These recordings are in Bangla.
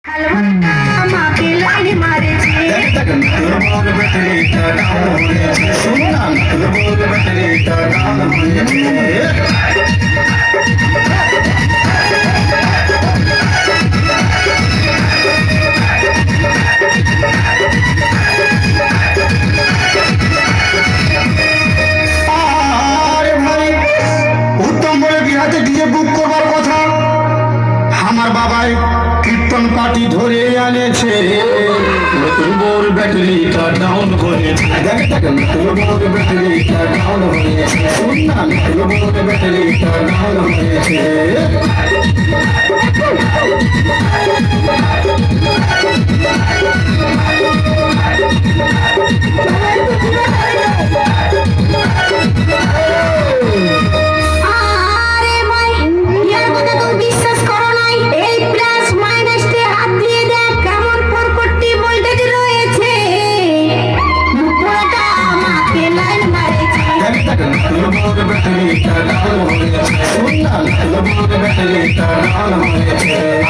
আমাকে লাইন মারেছে কীর্তন পার্টি ধরে আনেছে নতুন বোর ব্যাটারিটা ডাউন হয়েছে নতুন বোর ব্যাটারিটা ডাউন হয়েছে নতুন বোর ব্যাটারিটা ডাউন হয়েছে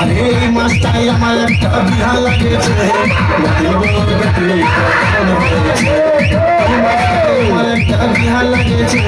আরে মাস্টাই আমার একটা বিহা লাগেছে আমার একটা বিহা লাগেছে